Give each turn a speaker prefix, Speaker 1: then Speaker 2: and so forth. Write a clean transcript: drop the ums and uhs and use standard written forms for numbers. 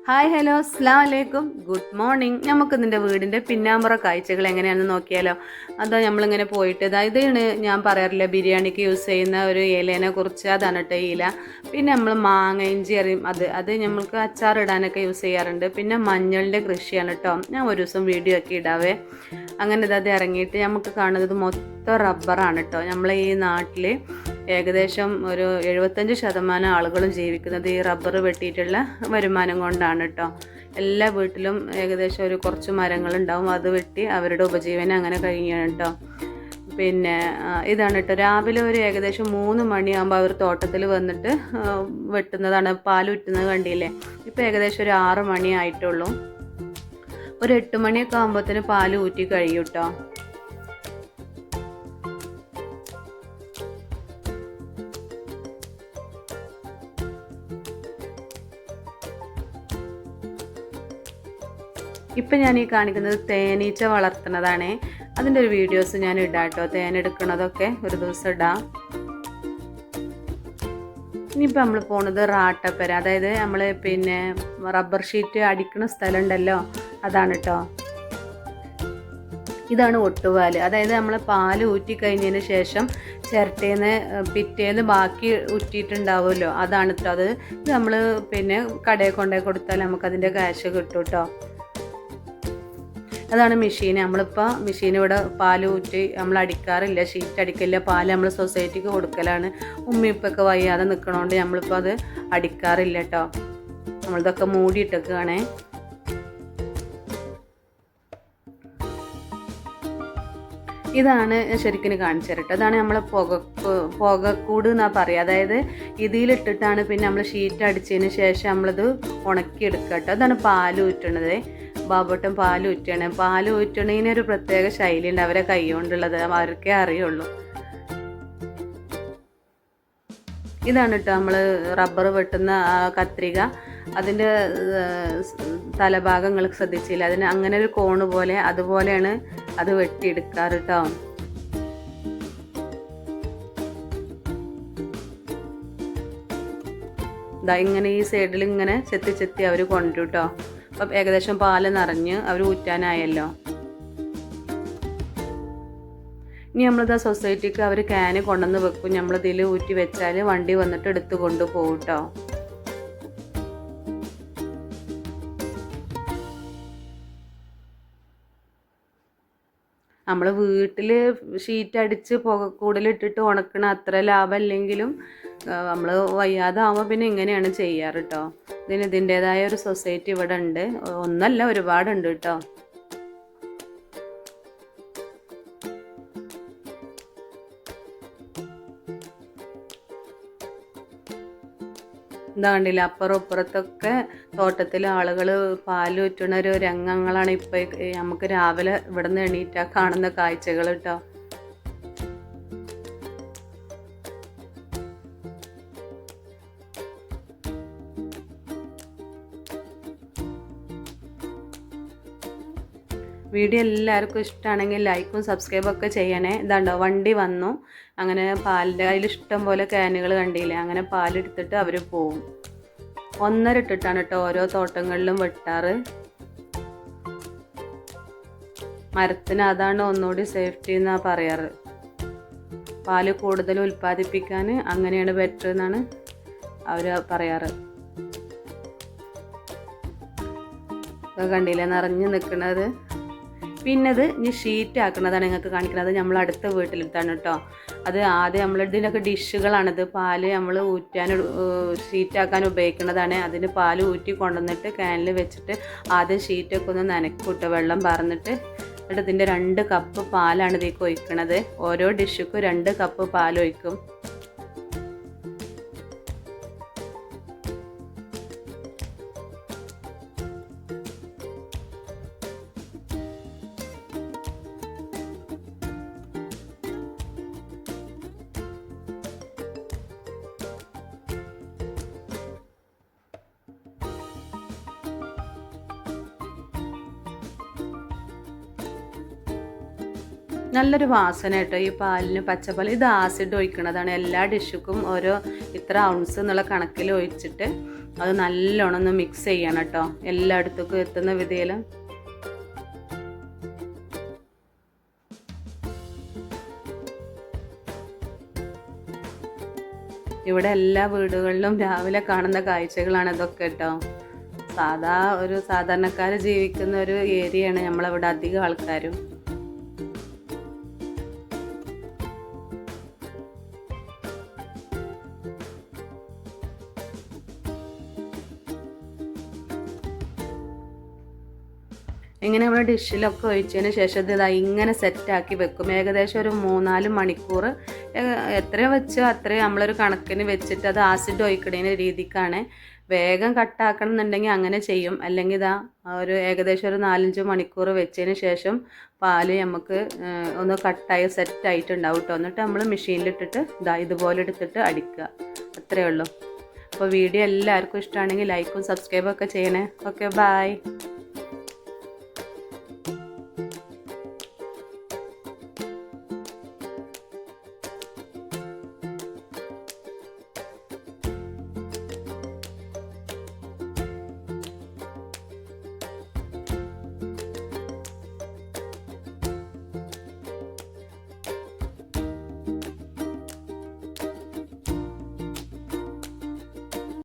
Speaker 1: Hi hello അസ്സലാമു അലൈക്കും good morning. നമുക്ക് ഇതിൻ്റെ വീടിൻ്റെ പിന്നാമ്പുറ കാഴ്ചകൾ എങ്ങനെയാണെന്ന് നോക്കിയാലോ. അതോ നമ്മളിങ്ങനെ പോയിട്ട് ഇതാണ് ഞാൻ പറയാറില്ല ബിരിയാണിക്ക് യൂസ് ചെയ്യുന്ന ഒരു ഇലേനെ കുറിച്ച്. അതാണ് കേട്ടോ ഈ ഇല. പിന്നെ നമ്മൾ മാങ്ങ ഇഞ്ചി അറിയും അത് നമ്മൾക്ക് അച്ചാറിടാനൊക്കെ യൂസ് ചെയ്യാറുണ്ട്. പിന്നെ മഞ്ഞളിൻ്റെ കൃഷിയാണ് കേട്ടോ. ഞാൻ ഒരു ദിവസം വീഡിയോ ഒക്കെ ഇടാവേ. അങ്ങനെ അത് ഇറങ്ങിയിട്ട് നമുക്ക് കാണുന്നത് മൊത്തം റബ്ബറാണ് കേട്ടോ. നമ്മളെ ഈ നാട്ടിൽ ഏകദേശം ഒരു 75% ആളുകളും ജീവിക്കുന്നത് ഈ റബ്ബർ വെട്ടിയിട്ടുള്ള വരുമാനം കൊണ്ടാണ് കേട്ടോ. എല്ലാ വീട്ടിലും ഏകദേശം ഒരു കുറച്ച് മരങ്ങളുണ്ടാവും. അത് വെട്ടി അവരുടെ ഉപജീവനം അങ്ങനെ കഴിയാണ് കേട്ടോ. പിന്നെ ഇതാണ് കേട്ടോ, രാവിലെ ഒരു ഏകദേശം 3 മണിയാകുമ്പോൾ അവർ തോട്ടത്തിൽ വന്നിട്ട് വെട്ടുന്നതാണ്. പാൽ ഉറ്റുന്നത് കണ്ടില്ലേ. ഇപ്പോൾ ഏകദേശം ഒരു 6 മണി ആയിട്ടുള്ളൂ. ഒരു 8 മണിയൊക്കെ ആകുമ്പോഴത്തേന് പാൽ ഊറ്റി കഴിയും കേട്ടോ. ഇപ്പം ഞാൻ ഈ കാണിക്കുന്നത് തേനീച്ച വളർത്തുന്നതാണ്. അതിൻ്റെ ഒരു വീഡിയോസ് ഞാൻ ഇടാം കേട്ടോ. തേനെടുക്കുന്നതൊക്കെ ഒരു ദിവസം ഇടാം. ഇനിയിപ്പോൾ നമ്മൾ പോകുന്നത് റാട്ടപ്പര, അതായത് നമ്മൾ പിന്നെ റബ്ബർ ഷീറ്റ് അടിക്കുന്ന സ്ഥലം ഉണ്ടല്ലോ, അതാണ് കേട്ടോ. ഇതാണ് ഒട്ടുപാല്. അതായത് നമ്മൾ പാല് ഊറ്റി കഴിഞ്ഞതിന് ശേഷം ചിരട്ടേന്ന് പിറ്റേന്ന് ബാക്കി ഊറ്റിയിട്ടുണ്ടാവുമല്ലോ, അതാണ് കേട്ടോ. അത് നമ്മൾ പിന്നെ കടയിൽ കൊണ്ടുപോയി കൊടുത്താൽ നമുക്കതിൻ്റെ കാശ് കിട്ടും കേട്ടോ. അതാണ് മെഷീൻ. നമ്മളിപ്പോൾ മെഷീൻ ഇവിടെ പാൽ ഊറ്റി നമ്മൾ അടിക്കാറില്ല, ഷീറ്റ് അടിക്കില്ല. പാൽ നമ്മൾ സൊസൈറ്റിക്ക് കൊടുക്കലാണ്. ഉമ്മിപ്പൊക്കെ വയ്യാതെ നിൽക്കണോണ്ട് നമ്മളിപ്പോൾ അത് അടിക്കാറില്ല കേട്ടോ. നമ്മളിതൊക്കെ മൂടിയിട്ടൊക്കെയാണേ. ഇതാണ് ശരിക്കും കാണിച്ചു തരട്ടെ. അതാണ് നമ്മളെ പുകക്കൂട് എന്നാണ് പറയുക. അതായത് ഇതിലിട്ടിട്ടാണ് പിന്നെ നമ്മൾ ഷീറ്റ് അടിച്ചതിന് ശേഷം നമ്മളിത് ഉണക്കിയെടുക്കുക കേട്ടോ. അതാണ് പാൽ ഊറ്റണത്. ബാബോട്ടൻ പാൽ ഊറ്റണേ. പാൽ ഊറ്റണതിനൊരു പ്രത്യേക ശൈലി ഉണ്ട്, അവരെ കൈ കൊണ്ടുള്ളത് അവർക്കേ അറിയുള്ളൂ. ഇതാണ് കേട്ടോ നമ്മൾ റബ്ബർ വെട്ടുന്ന കത്രിക. അതിൻ്റെ തലഭാഗങ്ങൾ ശ്രദ്ധിച്ചില്ല, അതിന് അങ്ങനെ ഒരു കോണ് പോലെ അതുപോലെയാണ് അത് വെട്ടിയെടുക്കാറ് കേട്ടോ. ഇതാ ഇങ്ങനെ ഈ സൈഡിൽ ഇങ്ങനെ ചെത്തി അവർ കൊണ്ടു കേട്ടോ. അപ്പം ഏകദേശം പാല് നിറഞ്ഞ് അവർ ഊറ്റാനായല്ലോ. ഇനി നമ്മളിതാ സൊസൈറ്റിക്ക് അവർ ക്യാന് കൊണ്ടുവന്ന് വെക്കും. നമ്മളിതിൽ ഊറ്റി വെച്ചാൽ വണ്ടി വന്നിട്ട് എടുത്ത് കൊണ്ടുപോകും കേട്ടോ. നമ്മൾ വീട്ടിൽ ഷീറ്റ് അടിച്ച് പുകക്കൂടലിട്ടിട്ട് ഉണക്കണ അത്ര ലാഭമല്ലെങ്കിലും നമ്മൾ വയ്യാതാവുമ്പോൾ പിന്നെ ഇങ്ങനെയാണ് ചെയ്യാറ് കേട്ടോ. ഇതിൻ്റേതായ ഒരു സൊസൈറ്റി ഇവിടെ ഉണ്ട്, ഒന്നല്ല ഒരുപാടുണ്ട് കേട്ടോ. എന്താ കണ്ടില്ല, അപ്പുറം ഇപ്പുറത്തൊക്കെ തോട്ടത്തിലെ ആളുകൾ പാൽ ഊറ്റുന്ന ഒരു രംഗങ്ങളാണ് ഇപ്പോൾ നമുക്ക് രാവിലെ ഇവിടെ നിന്ന് എണീറ്റാൽ കാണുന്ന കാഴ്ചകൾ കേട്ടോ. വീഡിയോ എല്ലാവർക്കും ഇഷ്ടമാണെങ്കിൽ ലൈക്കും സബ്സ്ക്രൈബൊക്കെ ചെയ്യണേ. ഇതാണ്ടോ വണ്ടി വന്നു. അങ്ങനെ പാലിൻ്റെ അതിൽ ഇഷ്ടം പോലെ ക്യാനുകൾ കണ്ടില്ലേ. അങ്ങനെ പാലെടുത്തിട്ട് അവർ പോവും. 1.5 ഇട്ടിട്ടാണ് കേട്ടോ ഓരോ തോട്ടങ്ങളിലും വെട്ടാറ്. മരത്തിന് അതാണ് ഒന്നുകൂടി സേഫ്റ്റി എന്നാണ് പറയാറ്. പാല് കൂടുതൽ ഉൽപ്പാദിപ്പിക്കാൻ അങ്ങനെയാണ് ബെറ്റർ എന്നാണ് അവർ പറയാറ്. ഇതൊക്കെ കണ്ടില്ലേ നിറഞ്ഞു നിൽക്കുന്നത്. പിന്നെ അത് ഇനി ഷീറ്റ് ആക്കുന്നതാണ് നിങ്ങൾക്ക് കാണിക്കുന്നത്. നമ്മൾ അടുത്ത വീട്ടിലെടുത്താണ് കേട്ടോ. അത് ആദ്യം നമ്മൾ ഇതിനൊക്കെ ഡിഷുകളാണിത്. പാല് നമ്മൾ ഊറ്റാൻ ഷീറ്റാക്കാൻ ഉപയോഗിക്കുന്നതാണ്. അതിന് പാല് ഊറ്റി കൊണ്ടുവന്നിട്ട് ക്യാനിൽ വെച്ചിട്ട് ആദ്യം ഷീറ്റൊക്കെ ഒന്ന് നനക്കൂട്ടോ, വെള്ളം പറന്നിട്ട്. എന്നിട്ട് ഇതിൻ്റെ 2 കപ്പ് പാലാണ് ഇതിലേക്ക് ഒഴിക്കണത്. ഓരോ ഡിഷുക്കും 2 കപ്പ് പാൽ ഒഴിക്കും. നല്ലൊരു വാസന കേട്ടോ ഈ പാലിന്, പച്ചപ്പാൽ. ഇത് ആസിഡ് ഒഴിക്കണതാണ്. എല്ലാ ഡിഷുക്കും ഓരോ ഇത്ര ഔൺസ് എന്നുള്ള കണക്കിൽ ഒഴിച്ചിട്ട് അത് നല്ലോണം ഒന്ന് മിക്സ് ചെയ്യണം കേട്ടോ, എല്ലായിടത്തേക്കും എത്തുന്ന വിധയിൽ. ഇവിടെ എല്ലാ വീടുകളിലും രാവിലെ കാണുന്ന കാഴ്ചകളാണ് ഇതൊക്കെ കേട്ടോ. ഒരു സാധാരണക്കാർ ജീവിക്കുന്ന ഒരു ഏരിയയാണ് നമ്മളവിടെ അധികം ആൾക്കാരും. ഇങ്ങനെ നമ്മൾ ഡിഷിലൊക്കെ ഒഴിച്ചതിന് ശേഷം ഇത് ഇങ്ങനെ സെറ്റാക്കി വെക്കും. ഏകദേശം ഒരു 3-4 മണിക്കൂർ എത്ര വെച്ചോ അത്രയും നമ്മളൊരു കണക്കിന് വെച്ചിട്ട് അത് ആസിഡ് ഒഴിക്കണേൻ്റെ രീതിക്കാണ്. വേഗം കട്ടാക്കണം എന്നുണ്ടെങ്കിൽ അങ്ങനെ ചെയ്യും. അല്ലെങ്കിൽ ഏകദേശം ഒരു 4-5 മണിക്കൂർ വെച്ചതിന് ശേഷം പാല് നമുക്ക് ഒന്ന് കട്ടായി സെറ്റായിട്ടുണ്ടാവും കേട്ടോ. എന്നിട്ട് നമ്മൾ മെഷീനിലിട്ടിട്ട് ഇതുപോലെ എടുത്തിട്ട് അടിക്കുക, അത്രയേ ഉള്ളൂ. അപ്പോൾ വീഡിയോ എല്ലാവർക്കും ഇഷ്ടമാണെങ്കിൽ ലൈക്കും സബ്സ്ക്രൈബും ഒക്കെ ചെയ്യണേ. Okay, by.